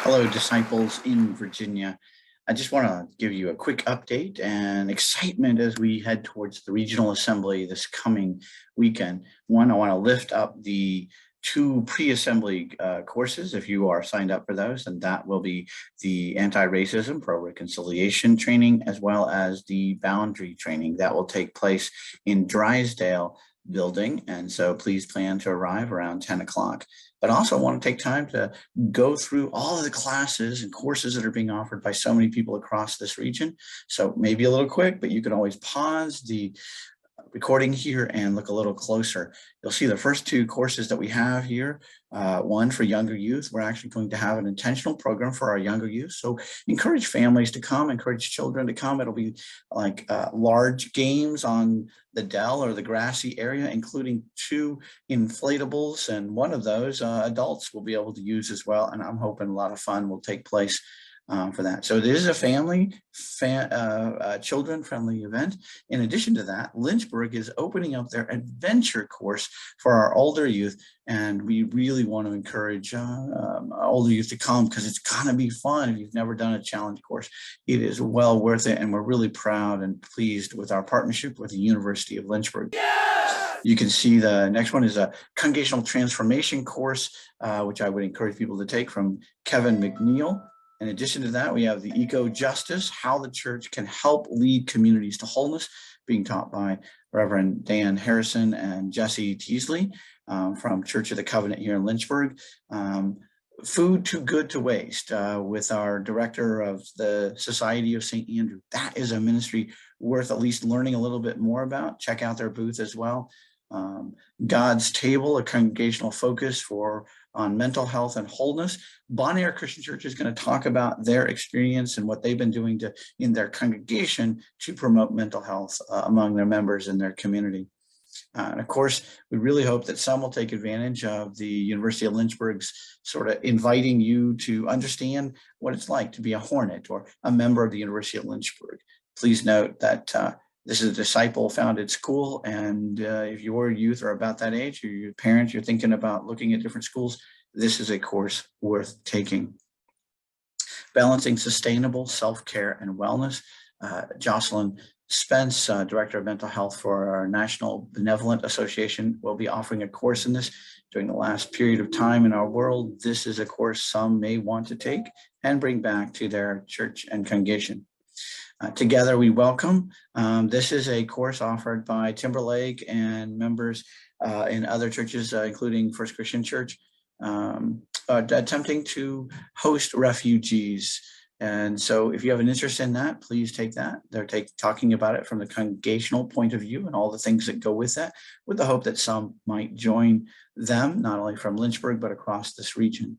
Hello, disciples in Virginia. I just want to give you a quick update and excitement as we head towards the regional assembly this coming weekend. One, I want to lift up the two pre-assembly courses. If you are signed up for those, and that will be the anti-racism, pro-reconciliation training, as well as the boundary training that will take place in Drysdale building. And so please plan to arrive around 10 o'clock. But also want to take time to go through all of the classes and courses that are being offered by so many people across this region. So maybe a little quick, but you can always pause the recording here and look a little closer. You'll see the first two courses that we have here. One for younger youth. We're actually going to have an intentional program for our younger youth. So encourage families to come, encourage children to come. It'll be like large games on the Dell or the grassy area, including two inflatables. And one of those adults will be able to use as well. And I'm hoping a lot of fun will take place for that. So this is a family, children-friendly event. In addition to that, Lynchburg is opening up their adventure course for our older youth, and we really want to encourage older youth to come because it's going to be fun. If you've never done a challenge course, it is well worth it, and we're really proud and pleased with our partnership with the University of Lynchburg. You can see the next one is a congregational transformation course, which I would encourage people to take from Kevin McNeil. In addition to that, we have the Eco Justice, How the Church Can Help Lead Communities to Wholeness, being taught by Reverend Dan Harrison and Jesse Teasley from Church of the Covenant here in Lynchburg. Food Too Good to Waste with our director of the Society of St. Andrew. That is a ministry worth at least learning a little bit more about. Check out their booth as well. God's Table, a congregational focus on mental health and wholeness. Bon Air Christian Church is going to talk about their experience and what they've been doing in their congregation to promote mental health among their members in their community. And of course, we really hope that some will take advantage of the University of Lynchburg's sort of inviting you to understand what it's like to be a Hornet or a member of the University of Lynchburg. Please note that this is a disciple-founded school, and if your youth are about that age, or your parents, you're thinking about looking at different schools, this is a course worth taking. Balancing Sustainable Self-Care and Wellness. Jocelyn Spence, Director of Mental Health for our National Benevolent Association, will be offering a course in this during the last period of time in our world. This is a course some may want to take and bring back to their church and congregation. Together We Welcome. This is a course offered by Timberlake and members in other churches, including First Christian Church, attempting to host refugees. And so if you have an interest in that, please take that. They're talking about it from the congregational point of view and all the things that go with that, with the hope that some might join them, not only from Lynchburg, but across this region.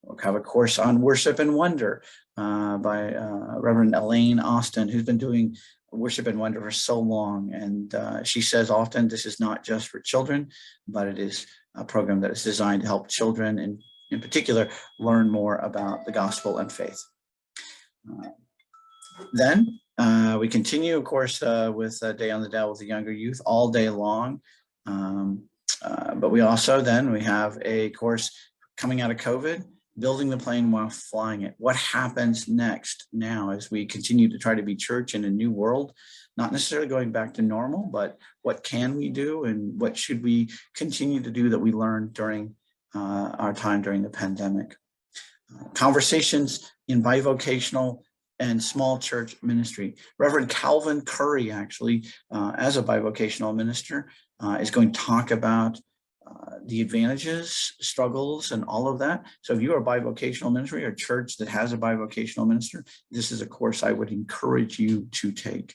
We'll have a course on Worship and Wonder by Reverend Elaine Austin, who's been doing Worship and Wonder for so long. And she says often this is not just for children, but it is a program that is designed to help children, and in particular, learn more about the gospel and faith. Then we continue, of course, with Day on the Dell with the younger youth all day long. But we also we have a course coming out of COVID, Building the Plane While Flying It. What happens next now as we continue to try to be church in a new world, not necessarily going back to normal, but what can we do and what should we continue to do that we learned during our time during the pandemic. Conversations in bivocational and small church ministry. Reverend Calvin Curry, actually, as a bivocational minister, is going to talk about the advantages, struggles, and all of that. So if you are a bivocational ministry or a church that has a bivocational minister, this is a course I would encourage you to take.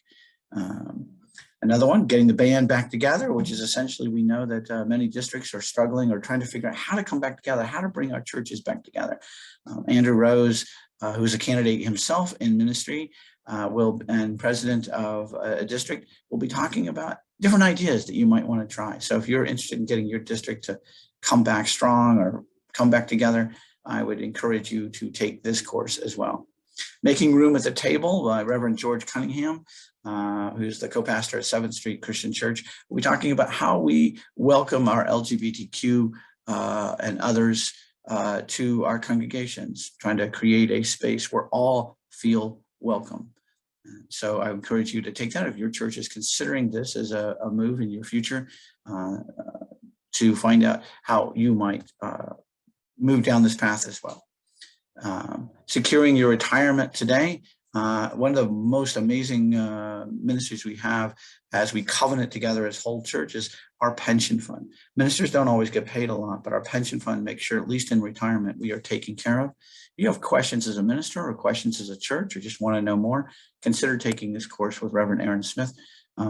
Another one, Getting the Band Back Together, which is essentially, we know that many districts are struggling or trying to figure out how to come back together, how to bring our churches back together. Andrew Rose, who's a candidate himself in ministry, and president of a district, will be talking about different ideas that you might want to try. So if you're interested in getting your district to come back strong or come back together, I would encourage you to take this course as well. Making Room at the Table by Reverend George Cunningham, who's the co-pastor at 7th Street Christian Church. We'll be talking about how we welcome our LGBTQ and others to our congregations, trying to create a space where all feel welcome. So I encourage you to take that if your church is considering this as a move in your future, to find out how you might move down this path as well. Securing your retirement today. One of the most amazing ministries we have as we covenant together as whole church is our pension fund. Ministers don't always get paid a lot, but our pension fund makes sure, at least in retirement, we are taken care of. If you have questions as a minister or questions as a church or just want to know more, consider taking this course with Reverend Aaron Smith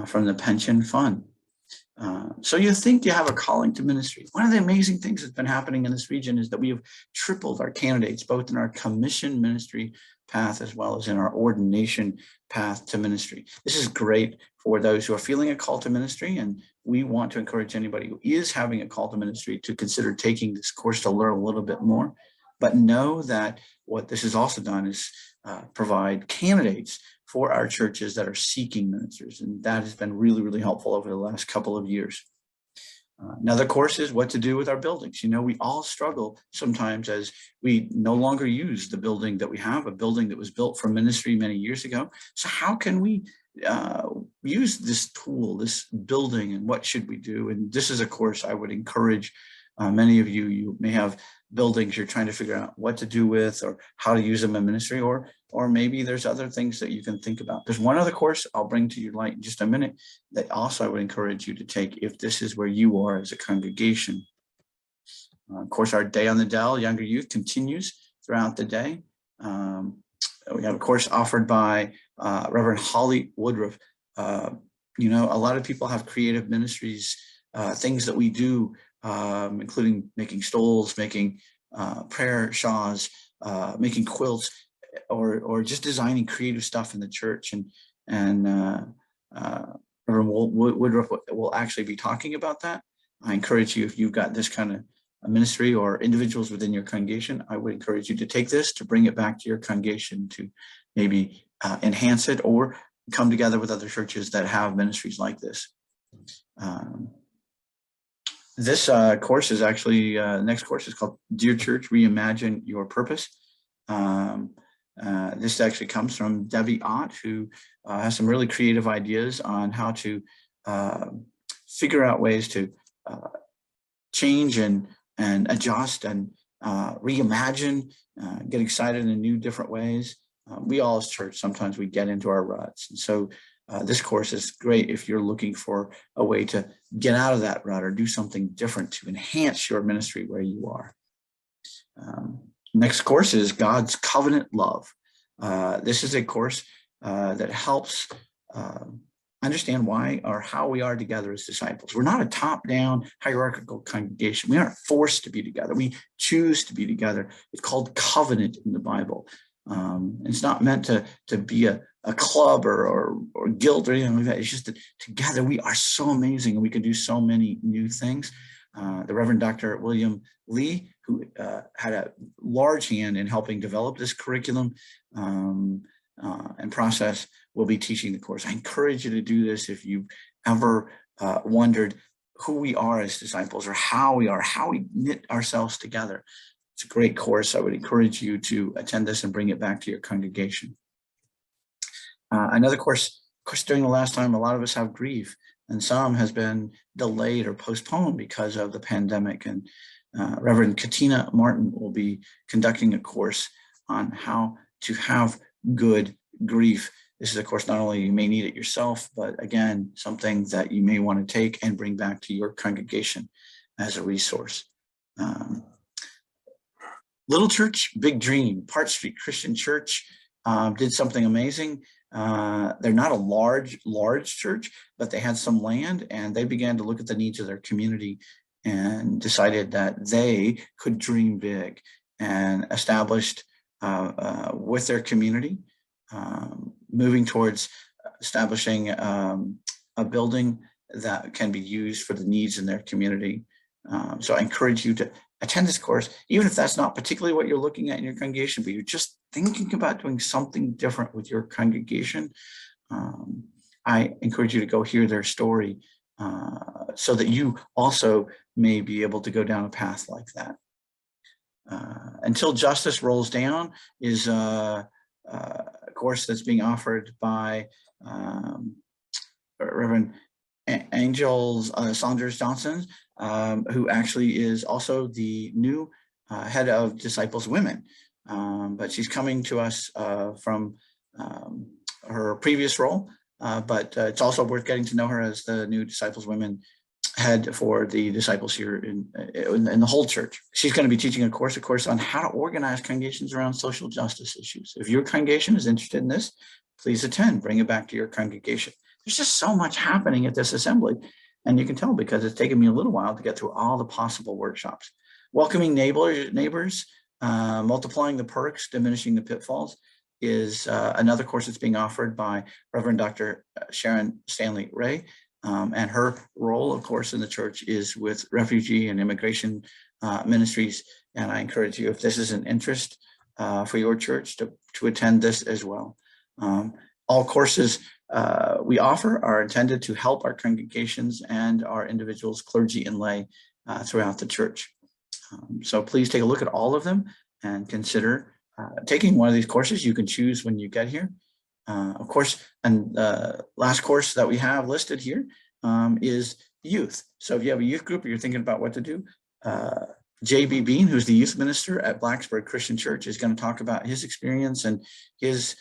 from the pension fund. So you think you have a calling to ministry. One of the amazing things that's been happening in this region is that we have tripled our candidates, both in our commission ministry path as well as in our ordination path to ministry. This is great for those who are feeling a call to ministry, and we want to encourage anybody who is having a call to ministry to consider taking this course to learn a little bit more. But know that what this has also done is provide candidates for our churches that are seeking ministers. And that has been really, really helpful over the last couple of years. Another course is what to do with our buildings. You know, we all struggle sometimes as we no longer use the building that we have, a building that was built for ministry many years ago. So how can we use this tool, this building, and what should we do? And this is a course I would encourage many of you. You may have buildings you're trying to figure out what to do with or how to use them in ministry, or maybe there's other things that you can think about. There's one other course I'll bring to your light in just a minute that also I would encourage you to take if this is where you are as a congregation. Of course, our Day on the Dell, Younger Youth, continues throughout the day. We have a course offered by Reverend Holly Woodruff. You know, a lot of people have creative ministries, things that we do, including making stoles, making prayer shawls, making quilts, or just designing creative stuff in the church. And Reverend Woodruff will actually be talking about that. I encourage you, if you've got this kind of ministry or individuals within your congregation, I would encourage you to take this, to bring it back to your congregation, to maybe enhance it or come together with other churches that have ministries like this. This course is actually, next course is called Dear Church, Reimagine Your Purpose. This actually comes from Debbie Ott, who has some really creative ideas on how to figure out ways to change and adjust and reimagine, get excited in new different ways. We all as church, sometimes we get into our ruts. And so this course is great if you're looking for a way to get out of that rut or do something different to enhance your ministry where you are. Next course is God's Covenant Love. This is a course that helps understand why or how we are together as disciples. We're not a top-down hierarchical congregation. We aren't forced to be together. We choose to be together. It's called covenant in the Bible. It's not meant to be a club or guild or anything like that. It's just that together we are so amazing and we can do so many new things. The Reverend Dr. William Lee, who had a large hand in helping develop this curriculum and process, will be teaching the course. I encourage you to do this if you've ever wondered who we are as disciples or how we knit ourselves together. It's a great course. I would encourage you to attend this and bring it back to your congregation. Another course, of course, during the last time, a lot of us have grief, and some has been delayed or postponed because of the pandemic. And Reverend Katina Martin will be conducting a course on how to have good grief. This is, of course, not only you may need it yourself, but again, something that you may want to take and bring back to your congregation as a resource. Little Church, Big Dream, Part Street Christian Church did something amazing. They're not a large church, but they had some land and they began to look at the needs of their community and decided that they could dream big, and established with their community, moving towards establishing a building that can be used for the needs in their community. So I encourage you to attend this course, even if that's not particularly what you're looking at in your congregation, but you're just thinking about doing something different with your congregation. I encourage you to go hear their story so that you also may be able to go down a path like that. Until Justice Rolls Down is a course that's being offered by Reverend Angels Saunders Johnson, who actually is also the new head of Disciples Women. But she's coming to us from her previous role, but it's also worth getting to know her as the new Disciples Women head for the disciples here in the whole church. She's going to be teaching a course on how to organize congregations around social justice issues. If your congregation is interested in this, please attend, bring it back to your congregation. There's just so much happening at this assembly. And you can tell because it's taken me a little while to get through all the possible workshops. Welcoming neighbors, multiplying the perks, diminishing the pitfalls is another course that's being offered by Reverend Dr. Sharon Stanley Ray. And her role, of course, in the church is with refugee and immigration ministries. And I encourage you, if this is an interest for your church, to attend this as well. All courses we offer are intended to help our congregations and our individuals, clergy and lay throughout the church. So please take a look at all of them and consider taking one of these courses. You can choose when you get here. Of course, and last course that we have listed here is youth. So if you have a youth group or you're thinking about what to do, J.B. Bean, who's the youth minister at Blacksburg Christian Church, is going to talk about his experience and his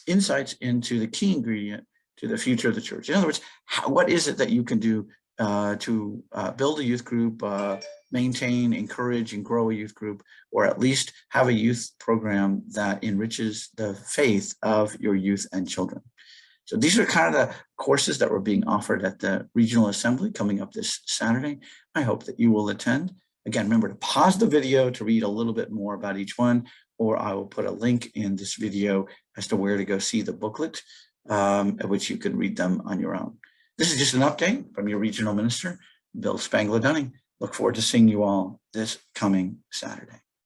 insights into the key ingredient to the future of the church. In other words, what is it that you can do to build a youth group, maintain, encourage, and grow a youth group, or at least have a youth program that enriches the faith of your youth and children. So these are kind of the courses that were being offered at the Regional Assembly coming up this Saturday. I hope that you will attend. Again, remember to pause the video to read a little bit more about each one, or I will put a link in this video as to where to go see the booklet, at which you can read them on your own. This is just an update from your regional minister, Bill Spangler-Dunning. Look forward to seeing you all this coming Saturday.